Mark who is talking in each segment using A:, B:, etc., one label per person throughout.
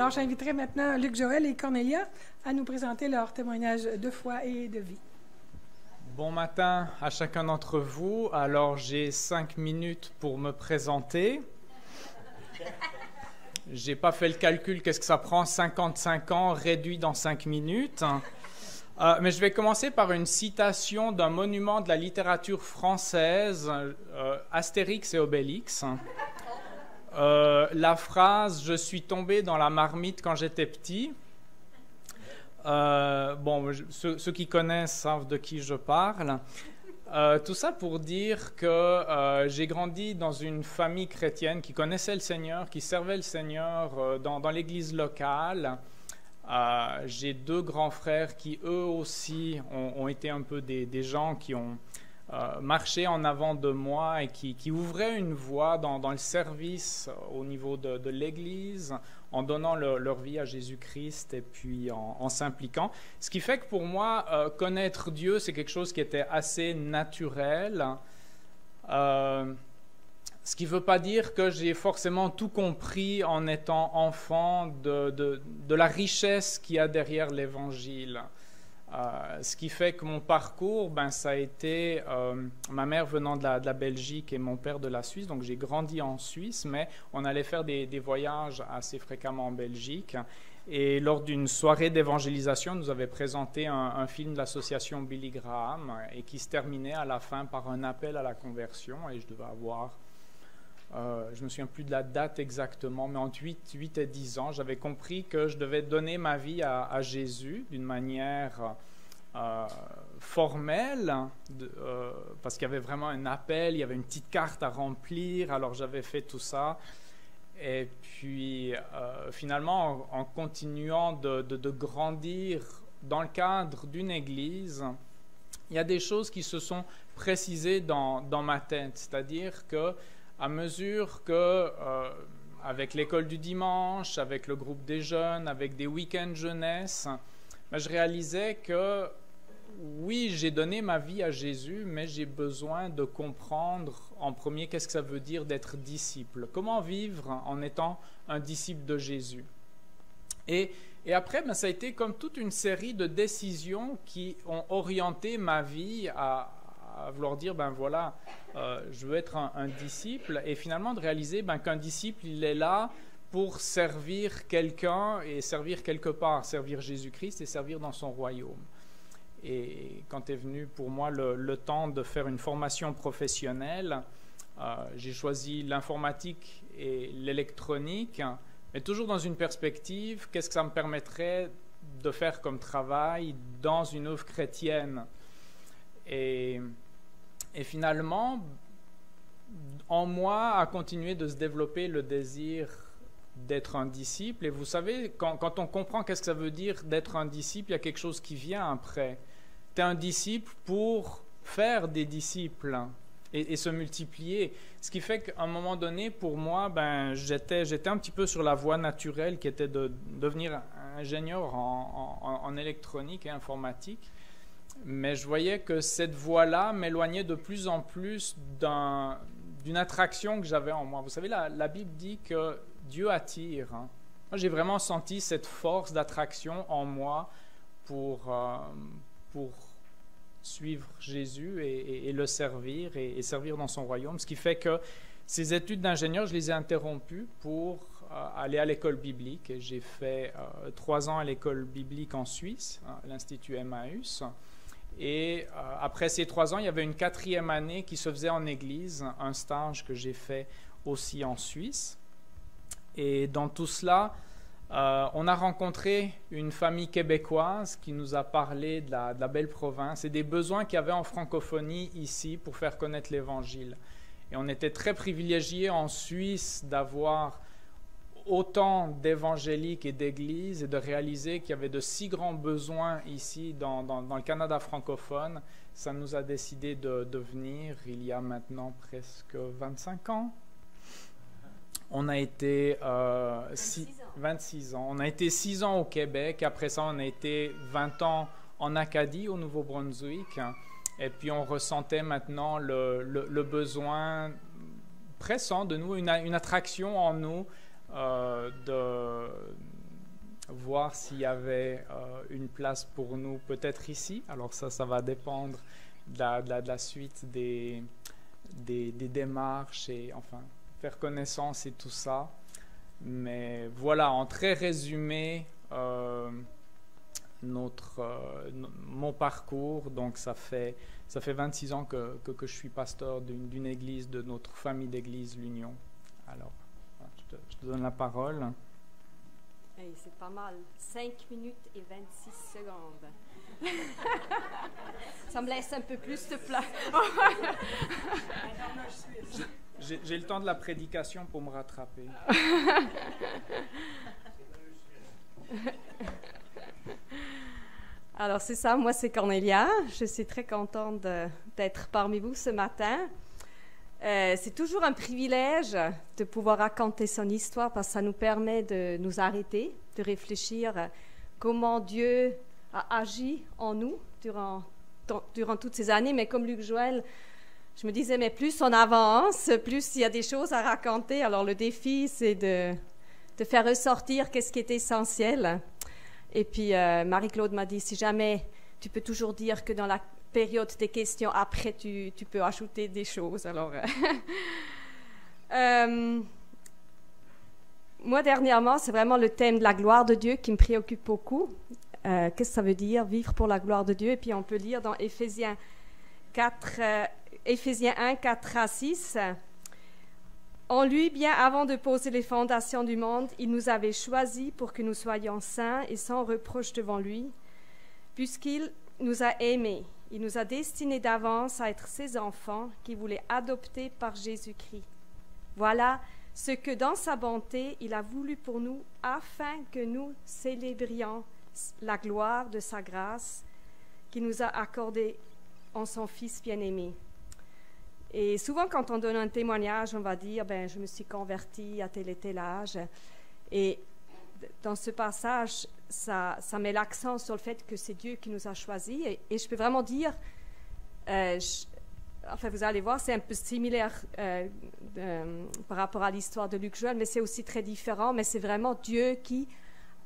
A: Alors, j'inviterai maintenant Luc Joël et Cornelia à nous présenter leur témoignage de foi et de vie.
B: Bon matin à chacun d'entre vous. Alors, j'ai 5 minutes pour me présenter. J'ai pas fait le calcul, qu'est-ce que ça prend, 55 ans réduit dans 5 minutes. Mais je vais commencer par une citation d'un monument de la littérature française, Astérix et Obélix. La phrase « Je suis tombé dans la marmite quand j'étais petit ». Ceux qui connaissent savent de qui je parle. Tout ça pour dire que j'ai grandi dans une famille chrétienne qui connaissait le Seigneur, qui servait le Seigneur dans l'église locale. J'ai 2 grands frères qui, eux aussi, ont été un peu des gens qui ont marché en avant de moi et qui ouvraient une voie dans le service au niveau de l'église, en donnant leur vie à Jésus-Christ et puis en s'impliquant. Ce qui fait que pour moi, connaître Dieu, c'est quelque chose qui était assez naturel. Ce qui ne veut pas dire que j'ai forcément tout compris en étant enfant de la richesse qu'il y a derrière l'Évangile. Ce qui fait que mon parcours, ça a été ma mère venant de la Belgique et mon père de la Suisse. Donc j'ai grandi en Suisse, mais on allait faire des voyages assez fréquemment en Belgique. Et lors d'une soirée d'évangélisation, nous avait présenté un film de l'association Billy Graham et qui se terminait à la fin par un appel à la conversion. Et je devais avoir, je ne me souviens plus de la date exactement, mais entre 8 et 10 ans, j'avais compris que je devais donner ma vie à Jésus d'une manière formelle, parce qu'il y avait vraiment un appel, il y avait une petite carte à remplir, alors j'avais fait tout ça. Et puis, finalement, en continuant de grandir dans le cadre d'une église, il y a des choses qui se sont précisées dans ma tête, c'est-à-dire que à mesure que, avec l'école du dimanche, avec le groupe des jeunes, avec des week-ends jeunesse, je réalisais que, oui, j'ai donné ma vie à Jésus, mais j'ai besoin de comprendre en premier qu'est-ce que ça veut dire d'être disciple. Comment vivre en étant un disciple de Jésus. Et après, ça a été comme toute une série de décisions qui ont orienté ma vie à vouloir dire, voilà, je veux être un disciple, et finalement de réaliser qu'un disciple, il est là pour servir quelqu'un et servir quelque part, servir Jésus-Christ et servir dans son royaume. Et quand est venu pour moi le temps de faire une formation professionnelle, j'ai choisi l'informatique et l'électronique, mais toujours dans une perspective, qu'est-ce que ça me permettrait de faire comme travail dans une œuvre chrétienne. Et finalement, en moi a continué de se développer le désir d'être un disciple. Et vous savez, quand on comprend qu'est-ce que ça veut dire d'être un disciple, il y a quelque chose qui vient après. Tu es un disciple pour faire des disciples et se multiplier. Ce qui fait qu'à un moment donné, pour moi, j'étais un petit peu sur la voie naturelle qui était de devenir ingénieur en électronique et informatique. Mais je voyais que cette voie-là m'éloignait de plus en plus d'une attraction que j'avais en moi. Vous savez, la Bible dit que Dieu attire. Moi, j'ai vraiment senti cette force d'attraction en moi pour suivre Jésus et le servir et servir dans son royaume. Ce qui fait que ces études d'ingénieur, je les ai interrompues pour aller à l'école biblique. J'ai fait 3 ans à l'école biblique en Suisse, à l'Institut Emmaüs. Et après ces 3 ans, il y avait une 4e année qui se faisait en église, un stage que j'ai fait aussi en Suisse. Et dans tout cela, on a rencontré une famille québécoise qui nous a parlé de la belle province et des besoins qu'il y avait en francophonie ici pour faire connaître l'Évangile. Et on était très privilégiés en Suisse d'avoir autant d'évangéliques et d'églises et de réaliser qu'il y avait de si grands besoins ici dans le Canada francophone. Ça nous a décidé de venir il y a maintenant presque 25 ans. On a été 26 ans. On a été 6 ans au Québec. Après ça, on a été 20 ans en Acadie, au Nouveau-Brunswick. Et puis, on ressentait maintenant le besoin pressant de nous, une attraction en nous voir s'il y avait une place pour nous, peut-être ici. Alors ça va dépendre de la suite des démarches et enfin faire connaissance et tout ça. Mais voilà, en très résumé, mon parcours. Donc ça fait 26 ans que je suis pasteur d'une église, de notre famille d'église, l'Union. Alors, je te donne la parole.
C: Hey, c'est pas mal. 5 minutes et 26 secondes. Ça me laisse un peu plus de place.
B: J'ai le temps de la prédication pour me rattraper.
C: Alors, c'est ça, moi c'est Cornelia. Je suis très contente d'être parmi vous ce matin. C'est toujours un privilège de pouvoir raconter son histoire parce que ça nous permet de nous arrêter, de réfléchir comment Dieu a agi en nous durant toutes ces années. Mais comme Luc Joël, je me disais, mais plus on avance, plus il y a des choses à raconter. Alors le défi, c'est de faire ressortir qu'est-ce qui est essentiel. Et puis Marie-Claude m'a dit, si jamais tu peux toujours dire que dans la période des questions, après tu peux ajouter des choses. Alors, moi dernièrement, c'est vraiment le thème de la gloire de Dieu qui me préoccupe beaucoup. Qu'est-ce que ça veut dire, vivre pour la gloire de Dieu? Et puis on peut lire dans Éphésiens 1, 4 à 6. En lui, bien avant de poser les fondations du monde, il nous avait choisis pour que nous soyons saints et sans reproche devant lui, puisqu'il nous a aimés. Il nous a destinés d'avance à être ses enfants qu'il voulait adopter par Jésus-Christ. Voilà ce que dans sa bonté, il a voulu pour nous, afin que nous célébrions la gloire de sa grâce qu'il nous a accordée en son Fils bien-aimé. Et souvent, quand on donne un témoignage, on va dire, je me suis convertie à tel et tel âge. Et dans ce passage, ça met l'accent sur le fait que c'est Dieu qui nous a choisis. Et je peux vraiment dire, vous allez voir, c'est un peu similaire par rapport à l'histoire de Luc Joël, mais c'est aussi très différent. Mais c'est vraiment Dieu qui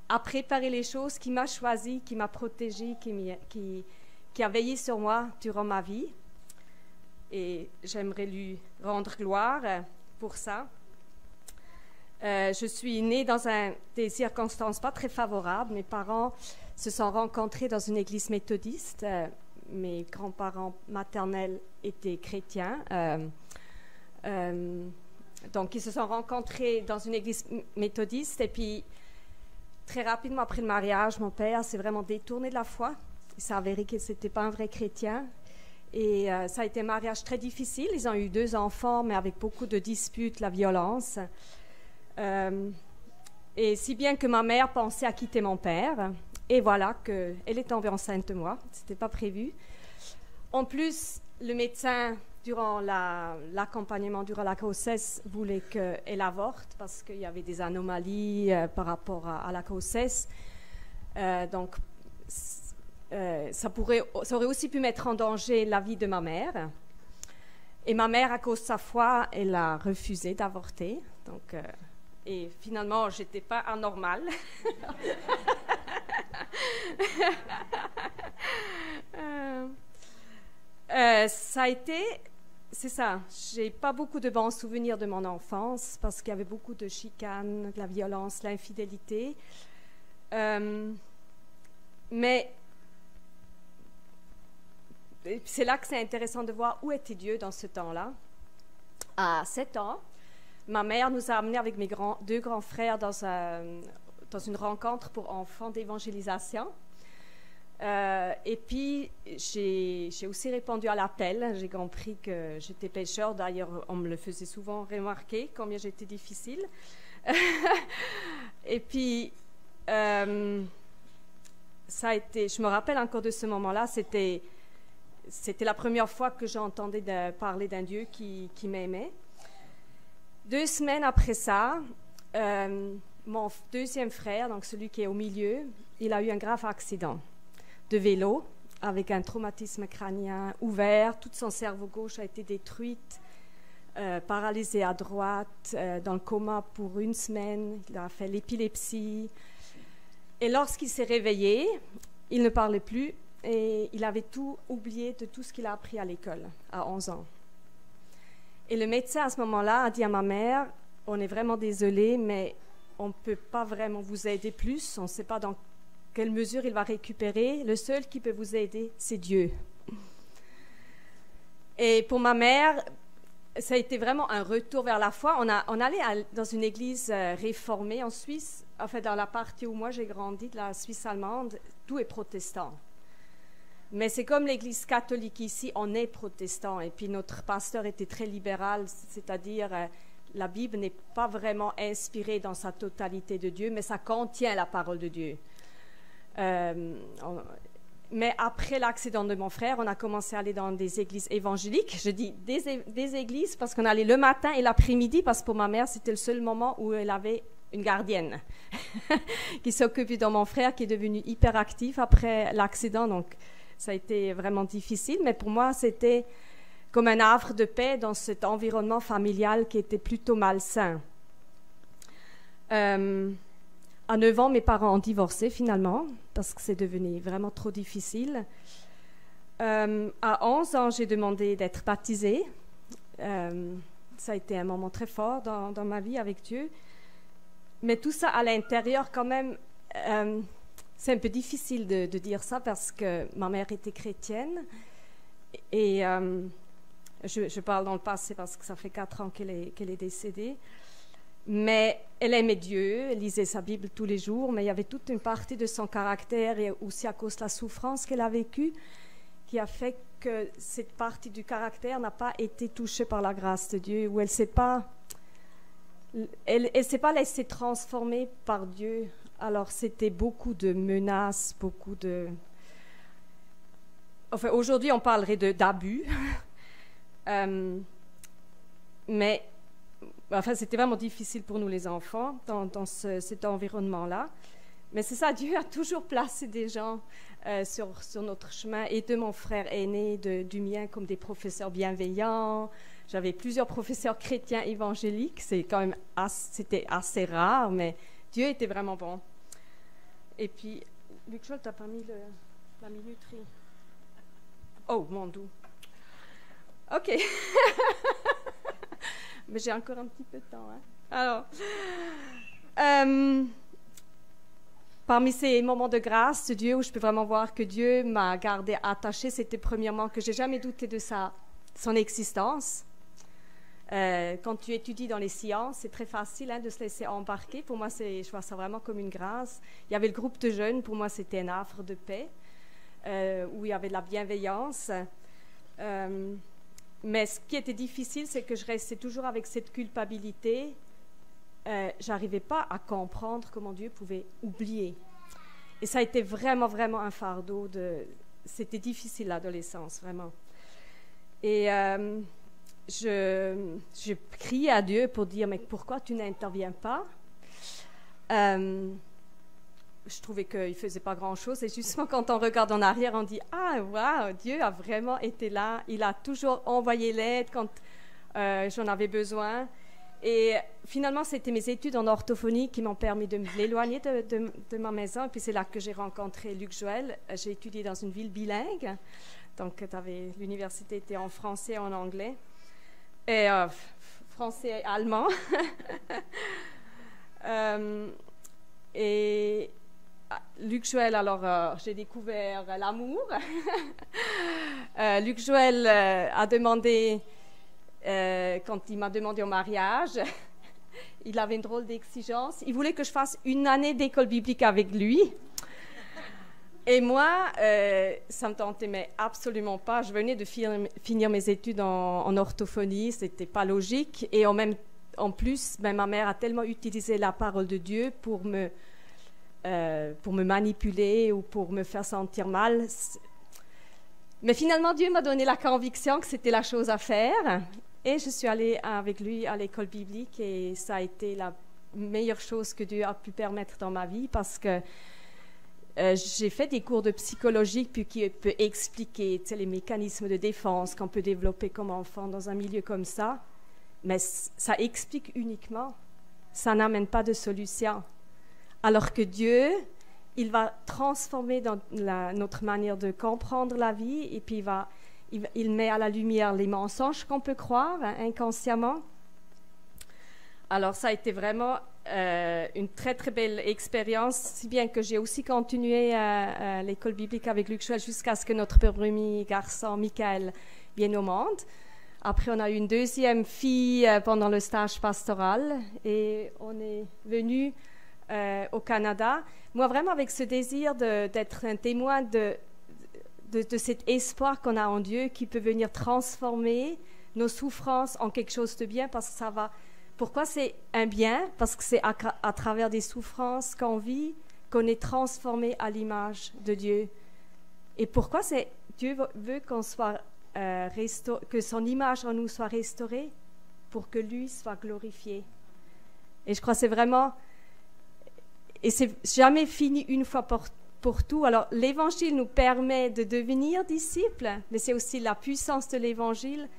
C: a préparé les choses, qui m'a choisi, qui m'a protégée, qui a veillé sur moi durant ma vie. Et j'aimerais lui rendre gloire pour ça. Je suis née dans des circonstances pas très favorables. Mes parents se sont rencontrés dans une église méthodiste. Mes grands-parents maternels étaient chrétiens. Donc, ils se sont rencontrés dans une église méthodiste. Et puis, très rapidement après le mariage, mon père s'est vraiment détourné de la foi. Il s'est avéré qu'il n'était pas un vrai chrétien. Et ça a été un mariage très difficile. Ils ont eu 2 enfants, mais avec beaucoup de disputes, la violence. Et si bien que ma mère pensait à quitter mon père. Et voilà qu'elle est tombée enceinte de moi. Ce n'était pas prévu. En plus, le médecin, durant l'accompagnement, durant la grossesse, voulait qu'elle avorte parce qu'il y avait des anomalies par rapport à la grossesse. Donc, ça aurait aussi pu mettre en danger la vie de ma mère. Et ma mère, à cause de sa foi, elle a refusé d'avorter. Donc, et finalement, je n'étais pas anormale. Ça a été... C'est ça, j'ai pas beaucoup de bons souvenirs de mon enfance parce qu'il y avait beaucoup de chicanes, de la violence, de l'infidélité. Mais c'est là que c'est intéressant de voir où était Dieu dans ce temps-là. À 7 ans, ma mère nous a amenés avec mes 2 grands frères dans une rencontre pour enfants d'évangélisation. Et puis, j'ai aussi répondu à l'appel. J'ai compris que j'étais pécheur. D'ailleurs, on me le faisait souvent remarquer, combien j'étais difficile. Et puis, ça a été... Je me rappelle encore de ce moment-là. C'était la première fois que j'entendais parler d'un Dieu qui m'aimait. 2 semaines après ça, mon 2e frère, donc celui qui est au milieu, il a eu un grave accident de vélo avec un traumatisme crânien ouvert. Tout son cerveau gauche a été détruit, paralysé à droite, dans le coma pour 1 semaine. Il a fait l'épilepsie. Et lorsqu'il s'est réveillé, il ne parlait plus et il avait tout oublié de tout ce qu'il a appris à l'école à 11 ans. Et le médecin à ce moment-là a dit à ma mère, on est vraiment désolé, mais on ne peut pas vraiment vous aider plus, on ne sait pas dans quelle mesure il va récupérer. Le seul qui peut vous aider, c'est Dieu. Et pour ma mère, ça a été vraiment un retour vers la foi. On allait dans une église réformée en Suisse, en fait dans la partie où moi j'ai grandi, de la Suisse allemande, tout est protestant. Mais c'est comme l'église catholique ici, on est protestant. Et puis notre pasteur était très libéral, c'est-à-dire la Bible n'est pas vraiment inspirée dans sa totalité de Dieu, mais ça contient la parole de Dieu. Mais après l'accident de mon frère, on a commencé à aller dans des églises évangéliques. Je dis des églises parce qu'on allait le matin et l'après-midi, parce que pour ma mère, c'était le seul moment où elle avait une gardienne qui s'occupait de mon frère, qui est devenu hyperactif après l'accident. Donc, ça a été vraiment difficile. Mais pour moi, c'était comme un havre de paix dans cet environnement familial qui était plutôt malsain. À 9 ans, mes parents ont divorcé finalement, parce que c'est devenu vraiment trop difficile. À 11 ans, j'ai demandé d'être baptisée. Ça a été un moment très fort dans ma vie avec Dieu. Mais tout ça à l'intérieur, quand même, c'est un peu difficile de dire ça, parce que ma mère était chrétienne. Et je parle dans le passé parce que ça fait 4 ans qu'elle est décédée. Mais elle aimait Dieu, elle lisait sa Bible tous les jours, mais il y avait toute une partie de son caractère, et aussi à cause de la souffrance qu'elle a vécue, qui a fait que cette partie du caractère n'a pas été touchée par la grâce de Dieu, où elle ne s'est pas laissée transformer par Dieu. Alors c'était beaucoup de menaces, beaucoup de... Enfin, aujourd'hui, on parlerait d'abus. Mais... Enfin, c'était vraiment difficile pour nous les enfants dans cet environnement-là. Mais c'est ça, Dieu a toujours placé des gens sur notre chemin, et de mon frère aîné, du mien, comme des professeurs bienveillants. J'avais plusieurs professeurs chrétiens évangéliques. C'était assez rare, mais Dieu était vraiment bon. Et puis, Luc Joël, tu n'as pas mis la minuterie. Oh, mon doux. OK. Mais j'ai encore un petit peu de temps. Alors, parmi ces moments de grâce de Dieu, où je peux vraiment voir que Dieu m'a gardée attachée, c'était premièrement que je n'ai jamais douté de son existence. Quand tu étudies dans les sciences, c'est très facile de se laisser embarquer. Pour moi, je vois ça vraiment comme une grâce. Il y avait le groupe de jeunes, pour moi, c'était un havre de paix, où il y avait de la bienveillance. Mais ce qui était difficile, c'est que je restais toujours avec cette culpabilité. Je n'arrivais pas à comprendre comment Dieu pouvait oublier. Et ça a été vraiment, vraiment un fardeau. C'était difficile, l'adolescence, vraiment. Et je criais à Dieu pour dire, mais pourquoi tu n'interviens pas? Je trouvais qu'il ne faisait pas grand-chose. Et justement, quand on regarde en arrière, on dit « Ah, waouh, Dieu a vraiment été là. Il a toujours envoyé l'aide quand j'en avais besoin. » Et finalement, c'était mes études en orthophonie qui m'ont permis de m'éloigner de ma maison. Et puis c'est là que j'ai rencontré Luc Joël. J'ai étudié dans une ville bilingue. Donc, l'université était en français et en anglais. Et français et allemand. Et Luc Joël, alors j'ai découvert l'amour. Luc Joël a demandé, quand il m'a demandé au mariage, il avait une drôle d'exigence. Il voulait que je fasse une année d'école biblique avec lui. Et moi, ça me tentait mais absolument pas. Je venais de finir mes études en orthophonie, c'était pas logique. Et en plus, ma mère a tellement utilisé la parole de Dieu pour me manipuler ou pour me faire sentir mal. Mais finalement, Dieu m'a donné la conviction que c'était la chose à faire. Et je suis allée avec lui à l'école biblique, et ça a été la meilleure chose que Dieu a pu permettre dans ma vie, parce que j'ai fait des cours de psychologie puis qui peut expliquer les mécanismes de défense qu'on peut développer comme enfant dans un milieu comme ça. Mais ça explique uniquement, ça n'amène pas de solution. Alors que Dieu, il va transformer dans notre manière de comprendre la vie, et puis il met à la lumière les mensonges qu'on peut croire inconsciemment. Alors ça a été vraiment une très très belle expérience, si bien que j'ai aussi continué à l'école biblique avec Luc Joël jusqu'à ce que notre premier garçon, Michael, vienne au monde. Après, on a eu une deuxième fille pendant le stage pastoral et on est venu au Canada. Moi, vraiment avec ce désir d'être un témoin de cet espoir qu'on a en Dieu qui peut venir transformer nos souffrances en quelque chose de bien, parce que ça va... Pourquoi c'est un bien? Parce que c'est à travers des souffrances qu'on vit qu'on est transformé à l'image de Dieu. Et pourquoi Dieu veut qu'on soit que son image en nous soit restaurée? Pour que lui soit glorifié. Et je crois que c'est vraiment... Et c'est jamais fini une fois pour tout. Alors, l'Évangile nous permet de devenir disciples, mais c'est aussi la puissance de l'Évangile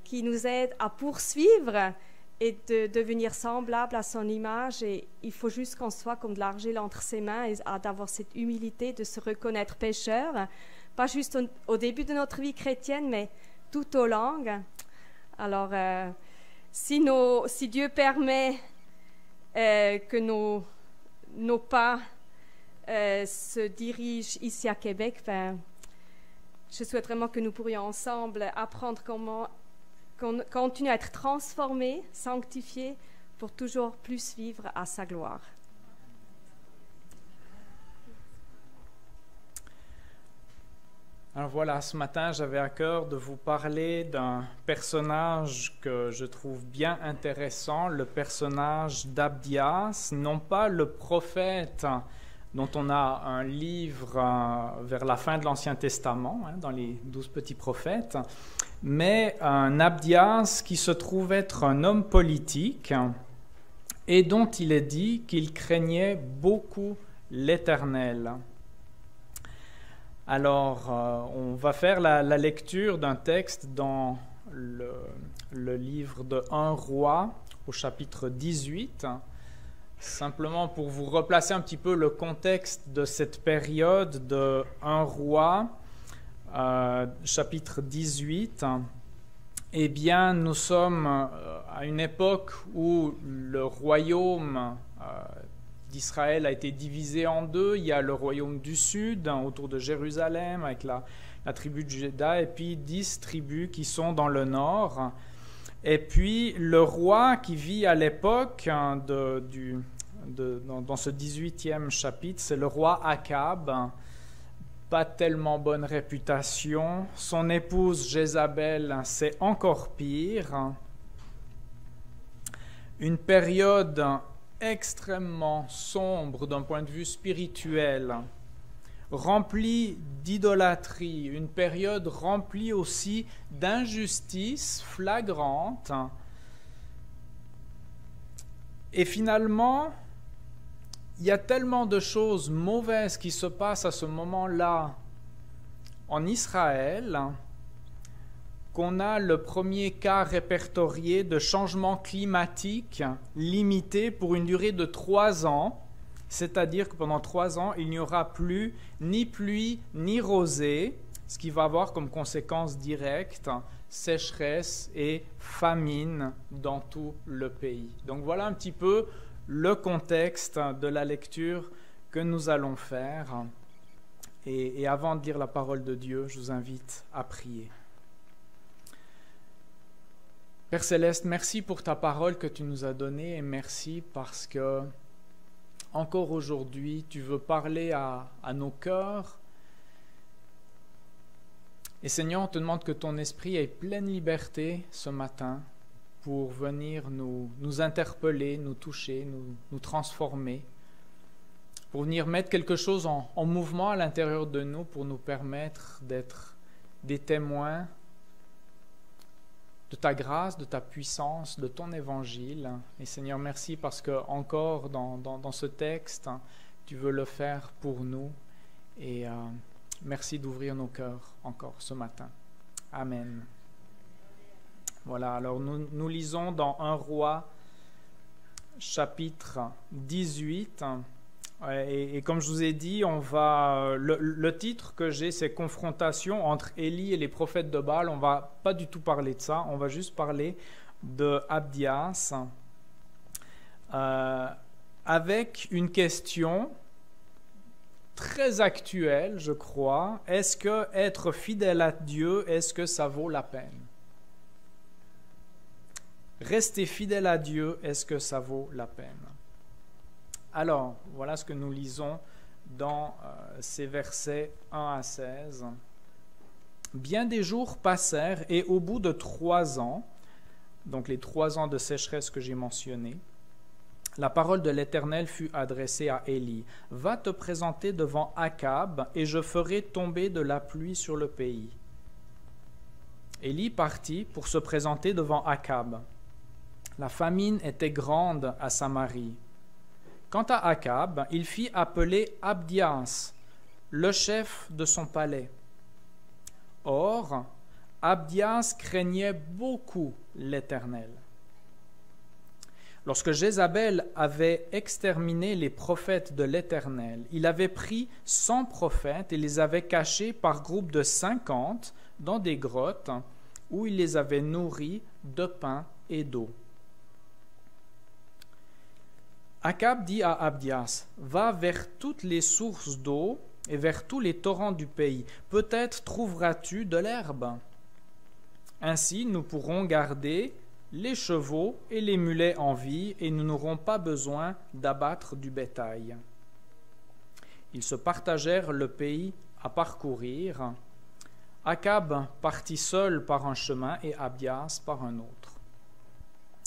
C: qui nous aide à poursuivre et de devenir semblable à son image. Et il faut juste qu'on soit comme de l'argile entre ses mains et d'avoir cette humilité de se reconnaître pécheur, pas juste au début de notre vie chrétienne, mais tout au long. Alors, si Dieu permet que nos pas se dirigent ici à Québec, je souhaite vraiment que nous pourrions ensemble apprendre comment continuer à être transformés, sanctifiés, pour toujours plus vivre à sa gloire.
B: Alors voilà, ce matin, j'avais à cœur de vous parler d'un personnage que je trouve bien intéressant, le personnage d'Abdias, non pas le prophète dont on a un livre vers la fin de l'Ancien Testament, dans les 12 petits prophètes, mais un Abdias qui se trouve être un homme politique et dont il est dit qu'il craignait beaucoup l'Éternel. Alors, on va faire la lecture d'un texte dans le livre de 1 Roi, au chapitre 18, simplement pour vous replacer un petit peu le contexte de cette période de 1 Roi, chapitre 18. Eh bien, nous sommes à une époque où le royaume d'Israël a été divisé en deux. Il y a le royaume du sud, autour de Jérusalem, avec la tribu de Juda, et puis 10 tribus qui sont dans le nord. Et puis le roi qui vit à l'époque dans ce 18e chapitre, c'est le roi Akab. Pas tellement bonne réputation. Son épouse Jézabel, c'est encore pire. Une période extrêmement sombre d'un point de vue spirituel, remplie d'idolâtrie, une période remplie aussi d'injustice flagrante. Et finalement, il y a tellement de choses mauvaises qui se passent à ce moment-là en Israël qu'on a le premier cas répertorié de changement climatique limité pour une durée de 3 ans, c'est-à-dire que pendant 3 ans, il n'y aura plus ni pluie ni rosée, ce qui va avoir comme conséquence directe sécheresse et famine dans tout le pays. Donc voilà un petit peu le contexte de la lecture que nous allons faire. Et avant de lire la parole de Dieu, je vous invite à prier. Père Céleste, merci pour ta parole que tu nous as donnée et merci parce que encore aujourd'hui, tu veux parler à nos cœurs. Et Seigneur, on te demande que ton esprit ait pleine liberté ce matin pour venir nous interpeller, nous toucher, nous transformer, pour venir mettre quelque chose en mouvement à l'intérieur de nous pour nous permettre d'être des témoins de ta grâce, de ta puissance, de ton évangile. Et Seigneur, merci parce que encore dans ce texte, tu veux le faire pour nous. Et merci d'ouvrir nos cœurs encore ce matin. Amen. Voilà, alors nous lisons dans 1 Roi, chapitre 18, Et comme je vous ai dit, le titre que j'ai, c'est « Confrontation entre Élie et les prophètes de Baal ». On ne va pas du tout parler de ça, on va juste parler de Abdias avec une question très actuelle, je crois. Est-ce que être fidèle à Dieu, est-ce que ça vaut la peine? Rester fidèle à Dieu, est-ce que ça vaut la peine? Alors, voilà ce que nous lisons dans ces versets 1 à 16. « Bien des jours passèrent, et au bout de 3 ans, donc les 3 ans de sécheresse que j'ai mentionnés, la parole de l'Éternel fut adressée à Élie. « Va te présenter devant Akab, et je ferai tomber de la pluie sur le pays. » Élie partit pour se présenter devant Akab. La famine était grande à Samarie. Quant à Akab, il fit appeler Abdias, le chef de son palais. Or, Abdias craignait beaucoup l'Éternel. Lorsque Jézabel avait exterminé les prophètes de l'Éternel, il avait pris 100 prophètes et les avait cachés par groupe de 50 dans des grottes où il les avait nourris de pain et d'eau. Akab dit à Abdias, « Va vers toutes les sources d'eau et vers tous les torrents du pays. Peut-être trouveras-tu de l'herbe. Ainsi, nous pourrons garder les chevaux et les mulets en vie et nous n'aurons pas besoin d'abattre du bétail. » Ils se partagèrent le pays à parcourir. Akab partit seul par un chemin et Abdias par un autre.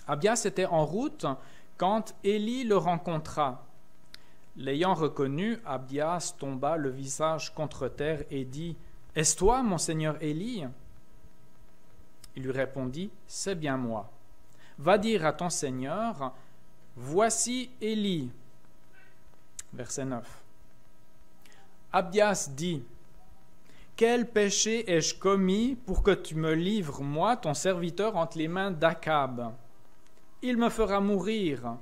B: Abdias était en route quand Élie le rencontra. L'ayant reconnu, Abdias tomba le visage contre terre et dit, « Est-ce toi, mon seigneur Élie ?» Il lui répondit, « C'est bien moi. Va dire à ton seigneur, voici Élie. » Verset 9. Abdias dit, « Quel péché ai-je commis pour que tu me livres, moi, ton serviteur, entre les mains d'Akab? Il me fera mourir.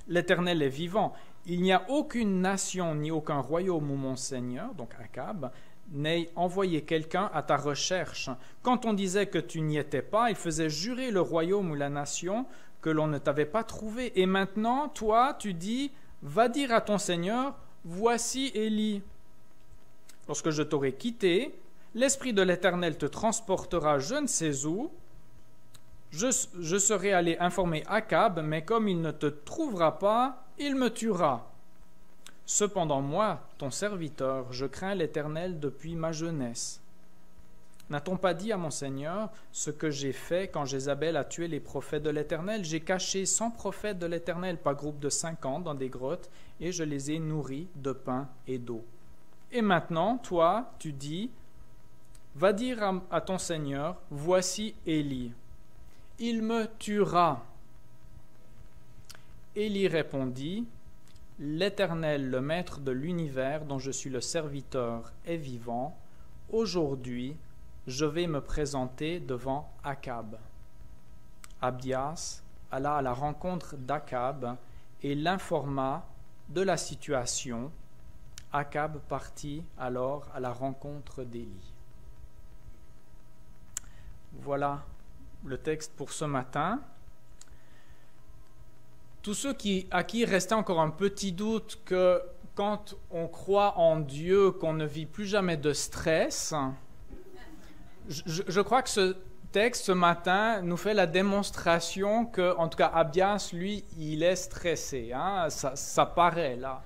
B: L'Éternel est vivant. Il n'y a aucune nation ni aucun royaume où mon Seigneur, donc Akab, n'ait envoyé quelqu'un à ta recherche. Quand on disait que tu n'y étais pas, il faisait jurer le royaume ou la nation que l'on ne t'avait pas trouvé. Et maintenant, toi, tu dis, va dire à ton Seigneur, voici Élie. Lorsque je t'aurai quitté, l'Esprit de l'Éternel te transportera je ne sais où. Je serai allé informer Akab, mais comme il ne te trouvera pas, il me tuera. Cependant moi, ton serviteur, je crains l'Éternel depuis ma jeunesse. N'a-t-on pas dit à mon Seigneur ce que j'ai fait quand Jézabel a tué les prophètes de l'Éternel? J'ai caché 100 prophètes de l'Éternel par groupe de 50 dans des grottes, et je les ai nourris de pain et d'eau. Et maintenant, toi, tu dis, va dire à ton Seigneur, voici Élie. Il me tuera. Élie répondit, l'Éternel, le maître de l'univers, dont je suis le serviteur, est vivant. Aujourd'hui, je vais me présenter devant Akab. Abdias alla à la rencontre d'Akab et l'informa de la situation. Akab partit alors à la rencontre d'Élie. Voilà le texte pour ce matin. Tous ceux à qui restait encore un petit doute que quand on croit en Dieu, qu'on ne vit plus jamais de stress, je crois que ce texte ce matin nous fait la démonstration que, en tout cas, Abdias, lui, il est stressé. Hein, ça paraît là.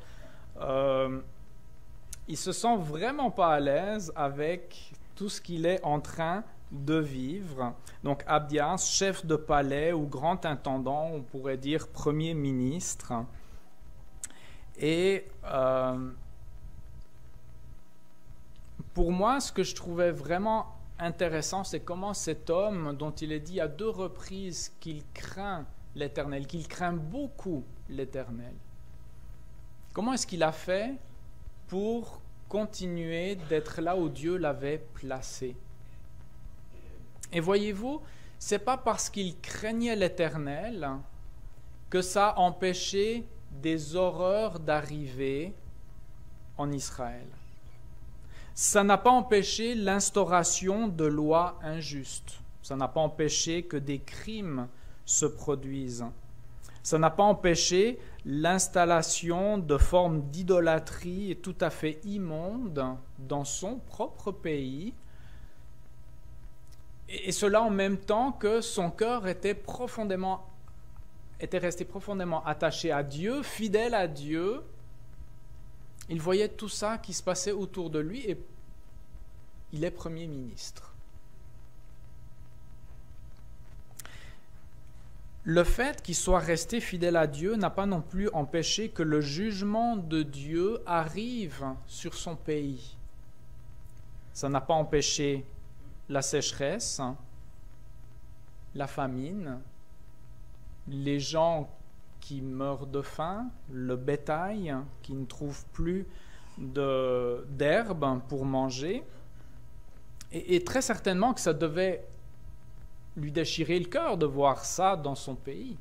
B: Il se sent vraiment pas à l'aise avec tout ce qu'il est en train de vivre. Donc Abdias, chef de palais ou grand intendant, on pourrait dire premier ministre. Et pour moi, ce que je trouvais vraiment intéressant, c'est comment cet homme, dont il est dit à 2 reprises qu'il craint l'Éternel, qu'il craint beaucoup l'Éternel, comment est-ce qu'il a fait pour continuer d'être là où Dieu l'avait placé? Et voyez-vous, c'est pas parce qu'il craignait l'Éternel que ça empêchait des horreurs d'arriver en Israël. Ça n'a pas empêché l'instauration de lois injustes. Ça n'a pas empêché que des crimes se produisent. Ça n'a pas empêché l'installation de formes d'idolâtrie tout à fait immondes dans son propre pays. Et cela en même temps que son cœur était resté profondément attaché à Dieu, fidèle à Dieu. Il voyait tout ça qui se passait autour de lui et il est Premier ministre. Le fait qu'il soit resté fidèle à Dieu n'a pas non plus empêché que le jugement de Dieu arrive sur son pays. Ça n'a pas empêché la sécheresse, la famine, les gens qui meurent de faim, le bétail qui ne trouve plus d'herbe pour manger. Et très certainement que ça devait lui déchirer le cœur de voir ça dans son pays.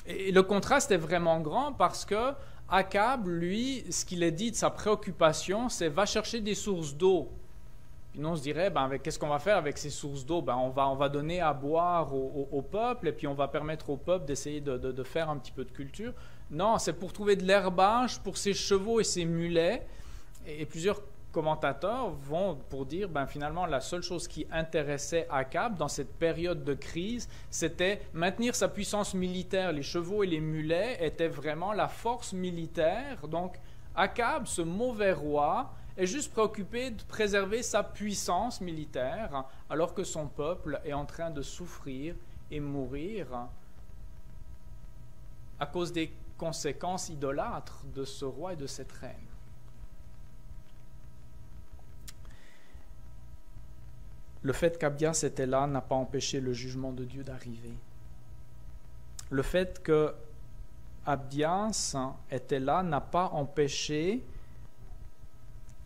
B: Et le contraste est vraiment grand parce que Akab, lui, ce qu'il est dit de sa préoccupation, c'est « va chercher des sources d'eau ». Puis nous, on se dirait, qu'est-ce qu'on va faire avec ces sources d'eau? On va donner à boire au peuple et puis on va permettre au peuple d'essayer de faire un petit peu de culture. Non, c'est pour trouver de l'herbage pour ses chevaux et ses mulets. Et plusieurs commentateurs vont pour dire, finalement, la seule chose qui intéressait Akab dans cette période de crise, c'était maintenir sa puissance militaire. Les chevaux et les mulets étaient vraiment la force militaire. Donc, Akab, ce mauvais roi, est juste préoccupé de préserver sa puissance militaire, alors que son peuple est en train de souffrir et mourir à cause des conséquences idolâtres de ce roi et de cette reine. Le fait qu'Abdias était là n'a pas empêché le jugement de Dieu d'arriver. Le fait que Abdias était là n'a pas empêché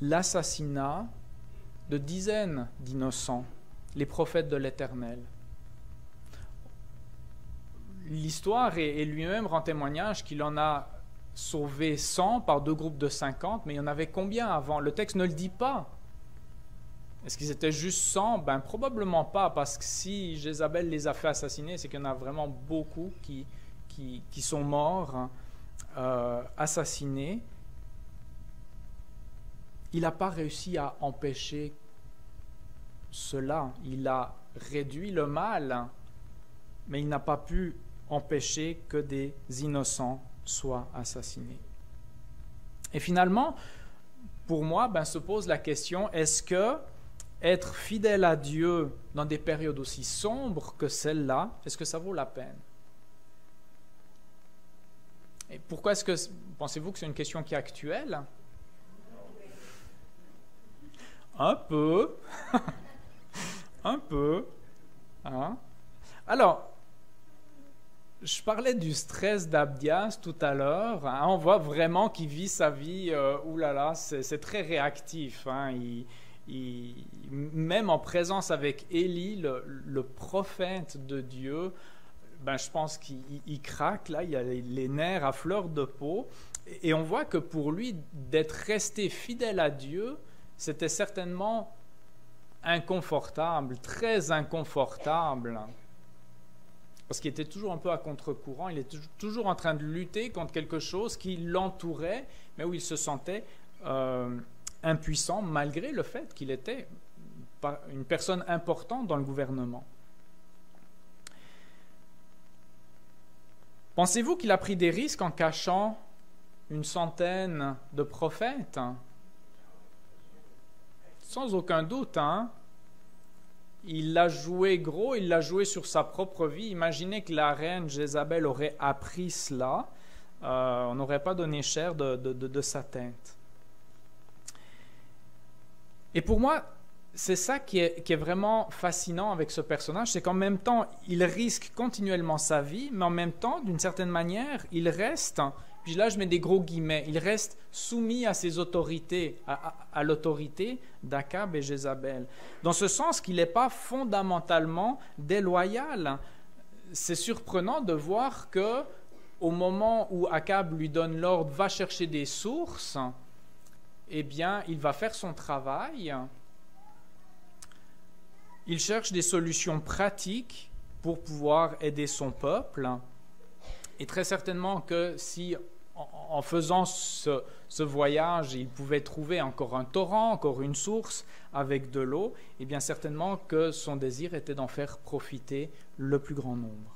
B: l'assassinat de dizaines d'innocents, les prophètes de l'Éternel. L'histoire et lui-même rend témoignage qu'il en a sauvé 100 par 2 groupes de 50, mais il y en avait combien avant? Le texte ne le dit pas. Est-ce qu'ils étaient juste 100? Probablement pas, parce que si Jézabel les a fait assassiner, c'est qu'il y en a vraiment beaucoup qui sont morts, assassinés. Il n'a pas réussi à empêcher cela. Il a réduit le mal, mais il n'a pas pu empêcher que des innocents soient assassinés. Et finalement, pour moi, se pose la question, est-ce que être fidèle à Dieu dans des périodes aussi sombres que celle-là, est-ce que ça vaut la peine? Et pourquoi pensez-vous que c'est une question qui est actuelle? Un peu. Un peu. Hein? Alors, je parlais du stress d'Abdias tout à l'heure. Hein? On voit vraiment qu'il vit sa vie, c'est très réactif. Hein? Même en présence avec Élie, le prophète de Dieu, je pense qu'il craque, là, il y a les nerfs à fleur de peau. Et on voit que pour lui, d'être resté fidèle à Dieu, c'était certainement inconfortable, très inconfortable, parce qu'il était toujours un peu à contre-courant, il était toujours en train de lutter contre quelque chose qui l'entourait, mais où il se sentait impuissant, malgré le fait qu'il était une personne importante dans le gouvernement. Pensez-vous qu'il a pris des risques en cachant une centaine de prophètes? Sans aucun doute, hein? Il l'a joué gros, il l'a joué sur sa propre vie. Imaginez que la reine Jézabel aurait appris cela, on n'aurait pas donné cher de sa tête. Et pour moi, c'est ça qui est vraiment fascinant avec ce personnage, c'est qu'en même temps, il risque continuellement sa vie, mais en même temps, d'une certaine manière, il reste, puis là je mets des gros guillemets, il reste soumis à ses autorités, à l'autorité d'Akab et Jézabel. Dans ce sens qu'il n'est pas fondamentalement déloyal. C'est surprenant de voir que au moment où Akab lui donne l'ordre, va chercher des sources, eh bien, il va faire son travail. Il cherche des solutions pratiques pour pouvoir aider son peuple. Et très certainement que si, en faisant ce voyage, il pouvait trouver encore un torrent, encore une source avec de l'eau, eh bien certainement que son désir était d'en faire profiter le plus grand nombre.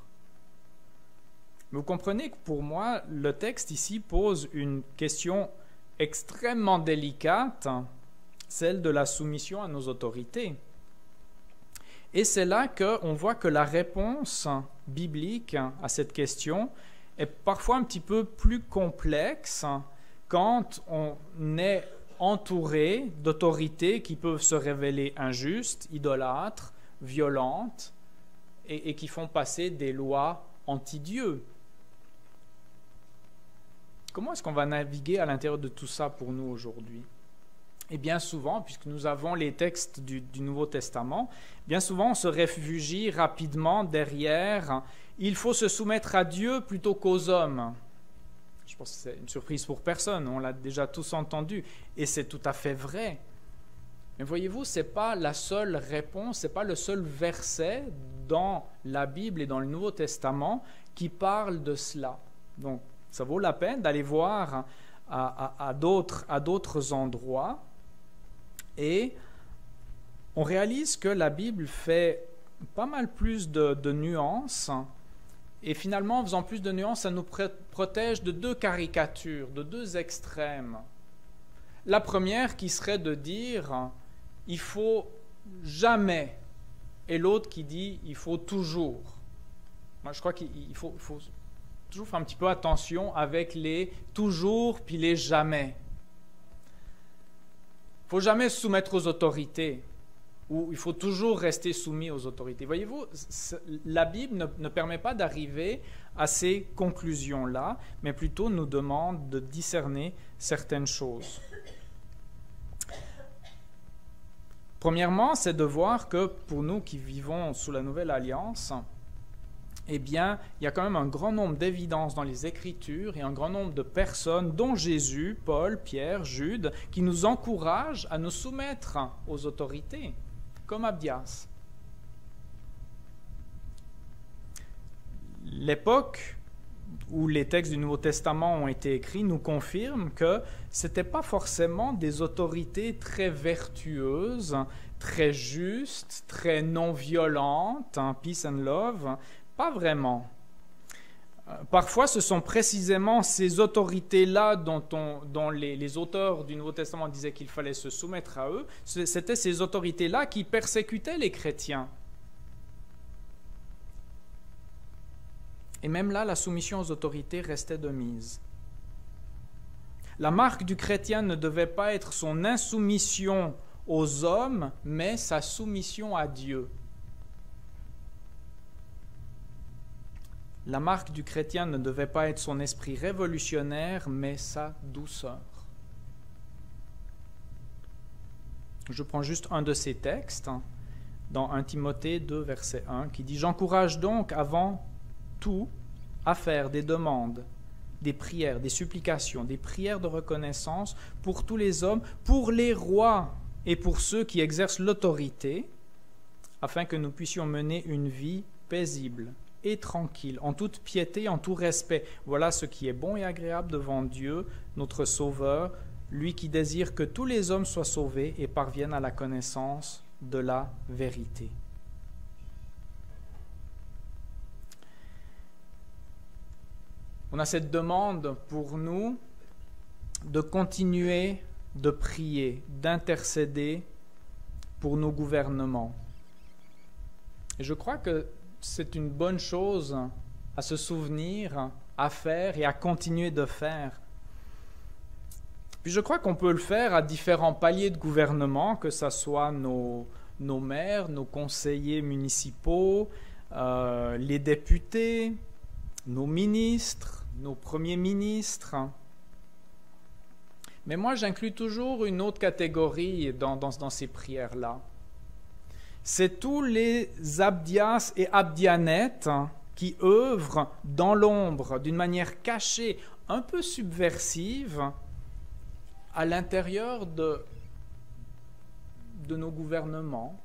B: Mais vous comprenez que pour moi, le texte ici pose une question extrêmement délicate, celle de la soumission à nos autorités. Et c'est là qu'on voit que la réponse biblique à cette question est parfois un petit peu plus complexe quand on est entouré d'autorités qui peuvent se révéler injustes, idolâtres, violentes et qui font passer des lois anti-Dieu. Comment est-ce qu'on va naviguer à l'intérieur de tout ça pour nous aujourd'hui? Et bien souvent, puisque nous avons les textes du Nouveau Testament, bien souvent on se réfugie rapidement derrière « il faut se soumettre à Dieu plutôt qu'aux hommes ». Je pense que c'est une surprise pour personne, on l'a déjà tous entendu, et c'est tout à fait vrai. Mais voyez-vous, ce n'est pas la seule réponse, ce n'est pas le seul verset dans la Bible et dans le Nouveau Testament qui parle de cela. Donc, ça vaut la peine d'aller voir à d'autres endroits. Et on réalise que la Bible fait pas mal plus de nuances. Et finalement, en faisant plus de nuances, ça nous protège de deux caricatures, de deux extrêmes. La première qui serait de dire « il faut jamais » et l'autre qui dit « il faut toujours ». Moi, je crois qu'il faut toujours faire un petit peu attention avec les « toujours » puis les « jamais ». Il ne faut jamais se soumettre aux autorités, ou il faut toujours rester soumis aux autorités. Voyez-vous, la Bible ne permet pas d'arriver à ces conclusions-là, mais plutôt nous demande de discerner certaines choses. Premièrement, c'est de voir que pour nous qui vivons sous la Nouvelle Alliance, eh bien, il y a quand même un grand nombre d'évidences dans les Écritures et un grand nombre de personnes, dont Jésus, Paul, Pierre, Jude, qui nous encouragent à nous soumettre aux autorités, comme Abdias. L'époque où les textes du Nouveau Testament ont été écrits nous confirme que ce n'étaient pas forcément des autorités très vertueuses, très justes, très non-violentes, peace and love. Pas vraiment. Parfois, ce sont précisément ces autorités-là dont les auteurs du Nouveau Testament disaient qu'il fallait se soumettre à eux. C'était ces autorités-là qui persécutaient les chrétiens. Et même là, la soumission aux autorités restait de mise. La marque du chrétien ne devait pas être son insoumission aux hommes, mais sa soumission à Dieu. La marque du chrétien ne devait pas être son esprit révolutionnaire, mais sa douceur. Je prends juste un de ces textes, dans 1 Timothée 2, verset 1, qui dit « J'encourage donc avant tout à faire des demandes, des prières, des supplications, des prières de reconnaissance pour tous les hommes, pour les rois et pour ceux qui exercent l'autorité, afin que nous puissions mener une vie paisible et tranquille, en toute piété, en tout respect. Voilà ce qui est bon et agréable devant Dieu, notre Sauveur, lui qui désire que tous les hommes soient sauvés et parviennent à la connaissance de la vérité. » On a cette demande pour nous de continuer de prier, d'intercéder pour nos gouvernements. Et je crois que c'est une bonne chose à se souvenir, à faire et à continuer de faire. Puis je crois qu'on peut le faire à différents paliers de gouvernement, que ce soit nos maires, nos conseillers municipaux, les députés, nos ministres, nos premiers ministres. Mais moi, j'inclus toujours une autre catégorie dans ces prières-là. C'est tous les Abdias et Abdianettes qui œuvrent dans l'ombre, d'une manière cachée, un peu subversive, à l'intérieur de nos gouvernements.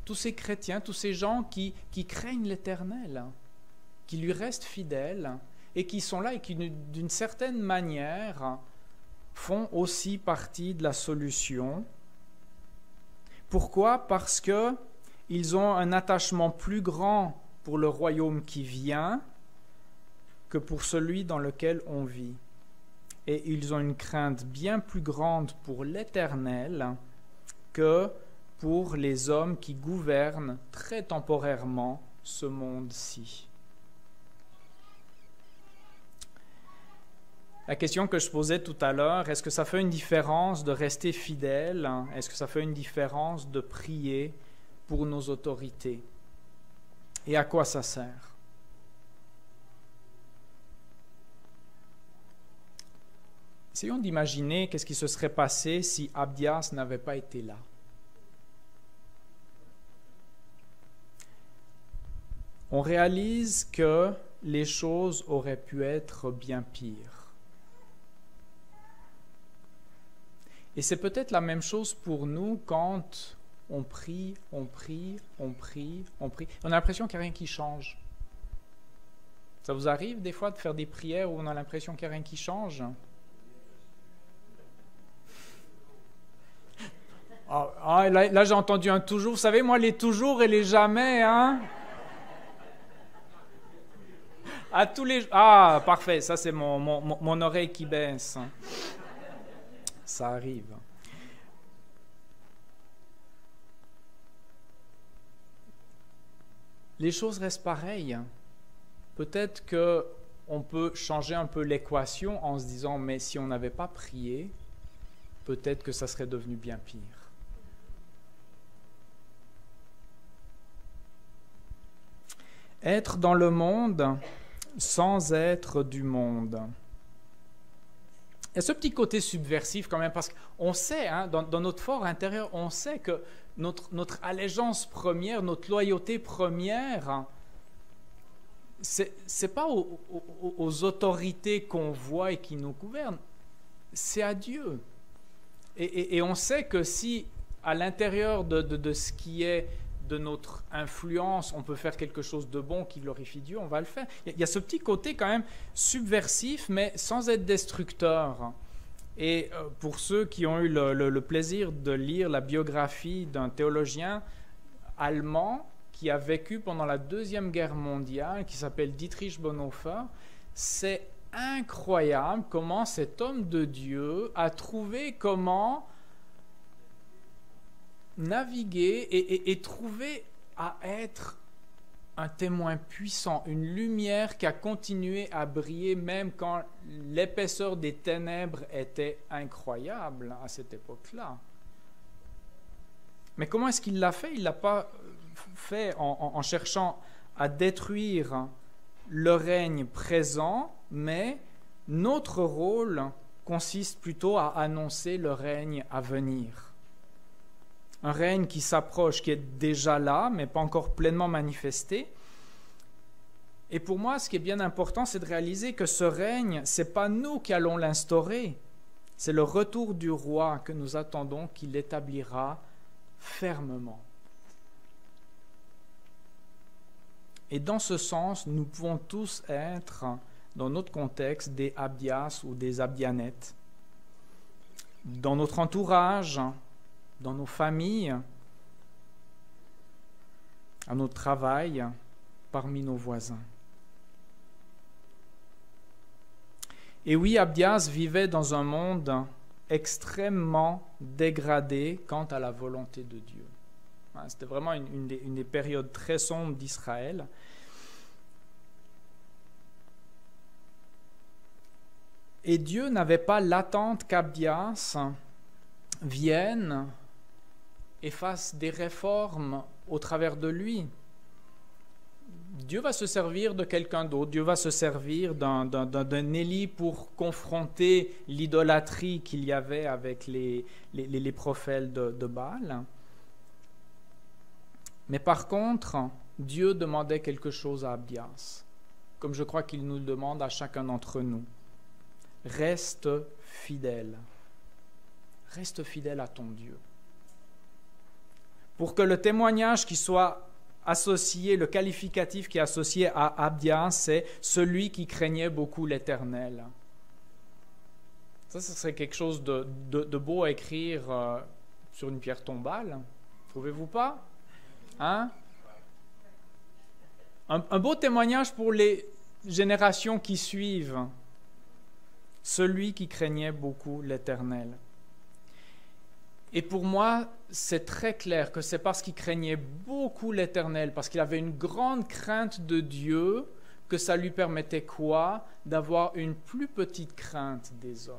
B: Tous ces chrétiens, tous ces gens qui craignent l'Éternel, qui lui restent fidèles et qui sont là et qui, d'une certaine manière, font aussi partie de la solution. Pourquoi? Parce qu'ils ont un attachement plus grand pour le royaume qui vient que pour celui dans lequel on vit. Et ils ont une crainte bien plus grande pour l'Éternel que pour les hommes qui gouvernent très temporairement ce monde-ci. La question que je posais tout à l'heure, est-ce que ça fait une différence de rester fidèle? Est-ce que ça fait une différence de prier pour nos autorités? Et à quoi ça sert? Essayons d'imaginer qu'est-ce qui se serait passé si Abdias n'avait pas été là. On réalise que les choses auraient pu être bien pires. Et c'est peut-être la même chose pour nous quand on prie. On a l'impression qu'il n'y a rien qui change. Ça vous arrive des fois de faire des prières où on a l'impression qu'il n'y a rien qui change? Là j'ai entendu un toujours. Vous savez, moi, les toujours et les jamais, hein? À tous les... Ah, parfait, ça c'est mon oreille qui baisse. Ça arrive. Les choses restent pareilles. Peut-être qu'on peut changer un peu l'équation en se disant, mais si on n'avait pas prié, peut-être que ça serait devenu bien pire. Être dans le monde sans être du monde. Il y a ce petit côté subversif quand même, parce qu'on sait, hein, dans notre fort intérieur, on sait que notre allégeance première, notre loyauté première, c'est pas aux autorités qu'on voit et qui nous gouvernent, c'est à Dieu. Et on sait que si, à l'intérieur de ce qui est de notre influence, on peut faire quelque chose de bon qui glorifie Dieu, on va le faire. Il y a ce petit côté quand même subversif, mais sans être destructeur. Et pour ceux qui ont eu le plaisir de lire la biographie d'un théologien allemand qui a vécu pendant la Deuxième Guerre mondiale, qui s'appelle Dietrich Bonhoeffer, c'est incroyable comment cet homme de Dieu a trouvé comment naviguer et trouver à être un témoin puissant, une lumière qui a continué à briller même quand l'épaisseur des ténèbres était incroyable à cette époque-là. Mais comment est-ce qu'il l'a fait? Il ne l'a pas fait en cherchant à détruire le règne présent, mais notre rôle consiste plutôt à annoncer le règne à venir. Un règne qui s'approche, qui est déjà là, mais pas encore pleinement manifesté. Et pour moi, ce qui est bien important, c'est de réaliser que ce règne, ce n'est pas nous qui allons l'instaurer. C'est le retour du roi que nous attendons, qui l'établira fermement. Et dans ce sens, nous pouvons tous être, dans notre contexte, des Abdias ou des Abdianettes. Dans notre entourage, dans nos familles, à notre travail, parmi nos voisins. Et oui, Abdias vivait dans un monde extrêmement dégradé quant à la volonté de Dieu. C'était vraiment une des périodes très sombres d'Israël. Et Dieu n'avait pas l'attente qu'Abdias vienne et fasse des réformes au travers de lui. Dieu va se servir de quelqu'un d'autre. Dieu va se servir d'un Élie pour confronter l'idolâtrie qu'il y avait avec les prophètes de Baal. Mais par contre, Dieu demandait quelque chose à Abdias, comme je crois qu'il nous le demande à chacun d'entre nous. Reste fidèle. Reste fidèle à ton Dieu. Pour que le témoignage qui soit associé, le qualificatif qui est associé à Abdias, c'est celui qui craignait beaucoup l'Éternel. Ça, ce serait quelque chose de beau à écrire sur une pierre tombale. Trouvez-vous pas? Hein? Un beau témoignage pour les générations qui suivent. Celui qui craignait beaucoup l'Éternel. Et pour moi, c'est très clair que c'est parce qu'il craignait beaucoup l'Éternel, parce qu'il avait une grande crainte de Dieu, que ça lui permettait quoi? D'avoir une plus petite crainte des hommes.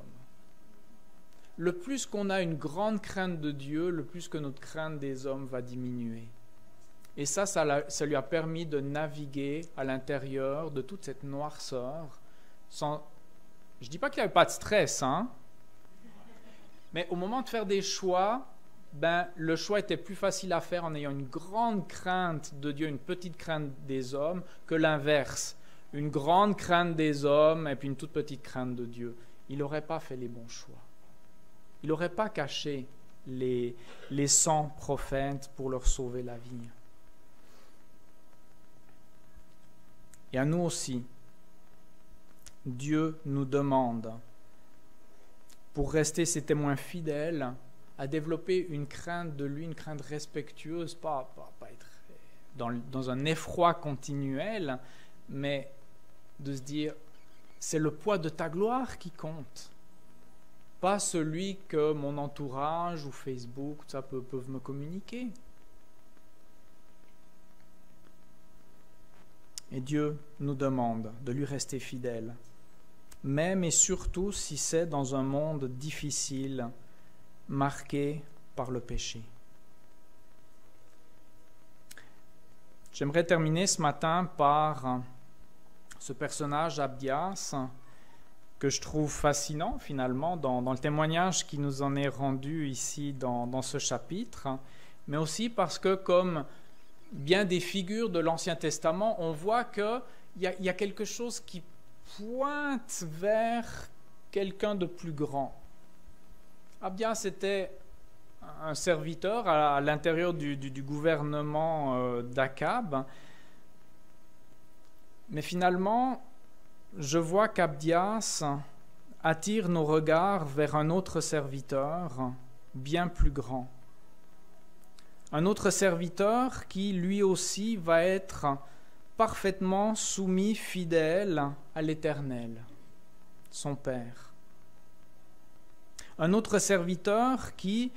B: Le plus qu'on a une grande crainte de Dieu, le plus que notre crainte des hommes va diminuer. Et ça lui a permis de naviguer à l'intérieur de toute cette noirceur. Sans... Je ne dis pas qu'il n'y avait pas de stress, hein? Mais au moment de faire des choix, le choix était plus facile à faire en ayant une grande crainte de Dieu, une petite crainte des hommes, que l'inverse. Une grande crainte des hommes et puis une toute petite crainte de Dieu. Il n'aurait pas fait les bons choix. Il n'aurait pas caché les 100 prophètes pour leur sauver la vie. Et à nous aussi, Dieu nous demande, pour rester ses témoins fidèles, à développer une crainte de lui, une crainte respectueuse, pas être dans un effroi continuel, mais de se dire, c'est le poids de ta gloire qui compte. Pas celui que mon entourage ou Facebook ça peuvent me communiquer. Et Dieu nous demande de lui rester fidèle, même et surtout si c'est dans un monde difficile, marqué par le péché. J'aimerais terminer ce matin par ce personnage Abdias, que je trouve fascinant finalement dans le témoignage qui nous en est rendu ici dans ce chapitre, mais aussi parce que comme bien des figures de l'Ancien Testament, on voit qu'il y a quelque chose qui pointe vers quelqu'un de plus grand. Abdias était un serviteur à l'intérieur du gouvernement d'Akab, mais finalement, je vois qu'Abdias attire nos regards vers un autre serviteur bien plus grand. Un autre serviteur qui, lui aussi, va être parfaitement soumis, fidèle à l'Éternel, son Père. Un autre serviteur qui,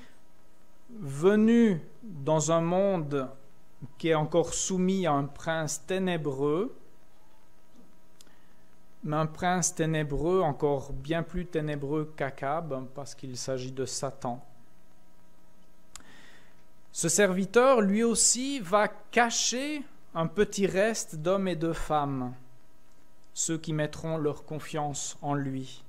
B: venu dans un monde qui est encore soumis à un prince ténébreux, mais un prince ténébreux encore bien plus ténébreux qu'Akab, parce qu'il s'agit de Satan. Ce serviteur, lui aussi, va cacher un petit reste d'hommes et de femmes, ceux qui mettront leur confiance en lui.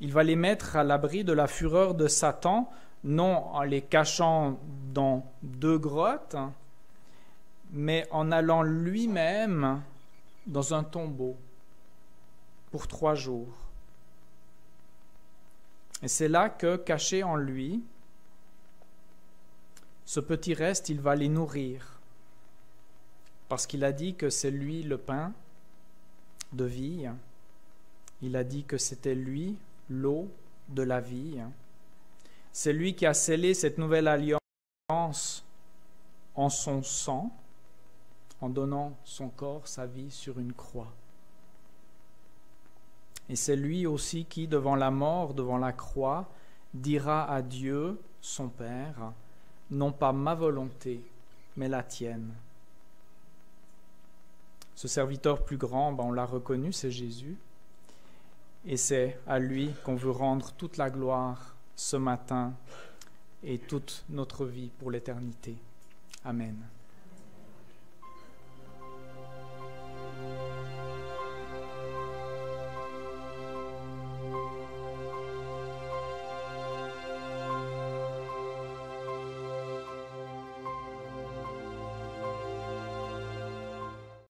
B: Il va les mettre à l'abri de la fureur de Satan, non en les cachant dans 2 grottes, mais en allant lui-même dans un tombeau pour 3 jours. Et c'est là que, caché en lui, ce petit reste, il va les nourrir, parce qu'il a dit que c'est lui le pain de vie, il a dit que c'était lui l'eau de la vie, c'est lui qui a scellé cette nouvelle alliance en son sang, en donnant son corps, sa vie sur une croix. Et c'est lui aussi qui, devant la mort, devant la croix, dira à Dieu, son Père, non pas ma volonté, mais la tienne. Ce serviteur plus grand, on l'a reconnu, c'est Jésus. Et c'est à lui qu'on veut rendre toute la gloire ce matin et toute notre vie pour l'éternité. Amen.